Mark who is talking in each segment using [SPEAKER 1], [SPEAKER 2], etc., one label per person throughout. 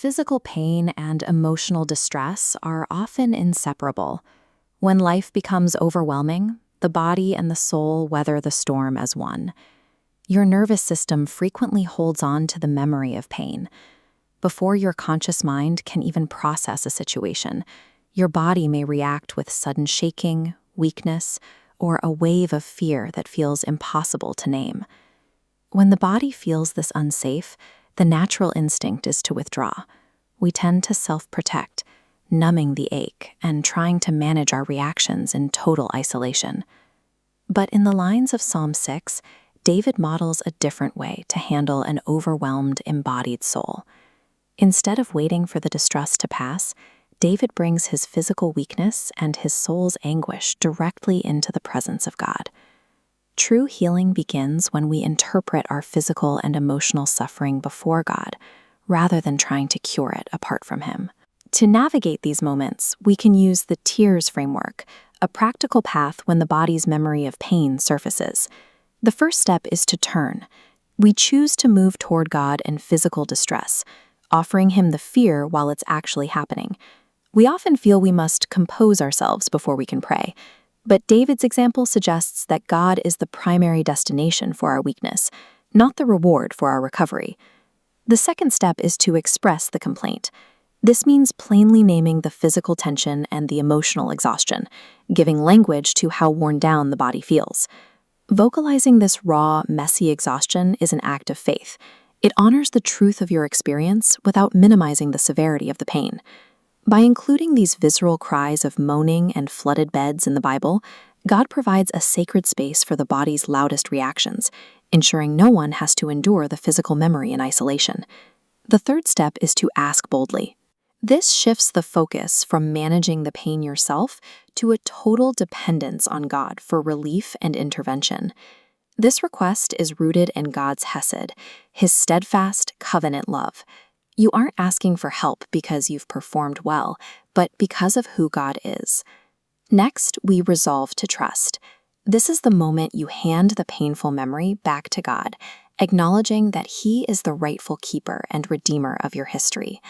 [SPEAKER 1] Physical pain and emotional distress are often inseparable. When life becomes overwhelming, the body and the soul weather the storm as one. Your nervous system frequently holds on to the memory of pain. Before your conscious mind can even process a situation, your body may react with sudden shaking, weakness, or a wave of fear that feels impossible to name. When the body feels this unsafe, the natural instinct is to withdraw. We tend to self-protect, numbing the ache and trying to manage our reactions in total isolation. But in the lines of Psalm 6, David models a different way to handle an overwhelmed, embodied soul. Instead of waiting for the distress to pass, David brings his physical weakness and his soul's anguish directly into the presence of God. True healing begins when we interpret our physical and emotional suffering before God, rather than trying to cure it apart from Him. To navigate these moments, we can use the tears framework, a practical path when the body's memory of pain surfaces. The first step is to turn. We choose to move toward God in physical distress, offering Him the fear while it's actually happening. We often feel we must compose ourselves before we can pray, but David's example suggests that God is the primary destination for our weakness, not the reward for our recovery. The second step is to express the complaint. This means plainly naming the physical tension and the emotional exhaustion, giving language to how worn down the body feels. Vocalizing this raw, messy exhaustion is an act of faith. It honors the truth of your experience without minimizing the severity of the pain. By including these visceral cries of moaning and flooded beds in the Bible, God provides a sacred space for the body's loudest reactions, ensuring no one has to endure the physical memory in isolation. The third step is to ask boldly. This shifts the focus from managing the pain yourself to a total dependence on God for relief and intervention. This request is rooted in God's hesed, His steadfast covenant love. You aren't asking for help because you've performed well, but because of who God is. Next, we resolve to trust. This is the moment you hand the painful memory back to God, acknowledging that He is the rightful keeper and redeemer of your history.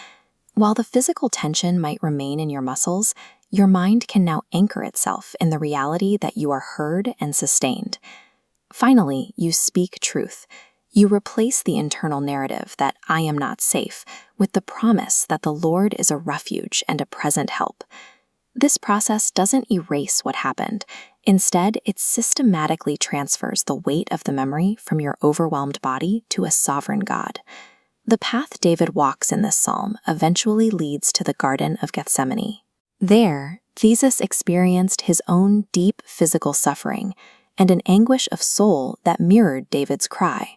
[SPEAKER 1] While the physical tension might remain in your muscles, your mind can now anchor itself in the reality that you are heard and sustained. Finally, you speak truth. You replace the internal narrative that I am not safe with the promise that the Lord is a refuge and a present help. This process doesn't erase what happened. Instead, it systematically transfers the weight of the memory from your overwhelmed body to a sovereign God. The path David walks in this psalm eventually leads to the Garden of Gethsemane. There, Jesus experienced his own deep physical suffering and an anguish of soul that mirrored David's cry.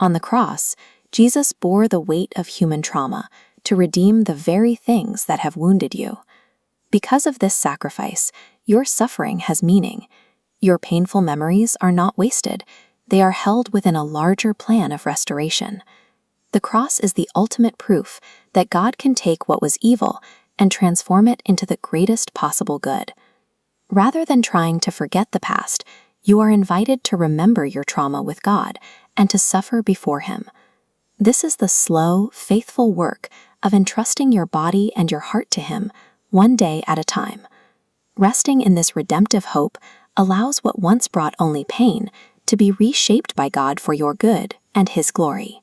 [SPEAKER 1] On the cross, Jesus bore the weight of human trauma to redeem the very things that have wounded you. Because of this sacrifice, your suffering has meaning. Your painful memories are not wasted. They are held within a larger plan of restoration. The cross is the ultimate proof that God can take what was evil and transform it into the greatest possible good. Rather than trying to forget the past, you are invited to remember your trauma with God and to suffer before Him. This is the slow, faithful work of entrusting your body and your heart to Him, one day at a time. Resting in this redemptive hope allows what once brought only pain to be reshaped by God for your good and His glory.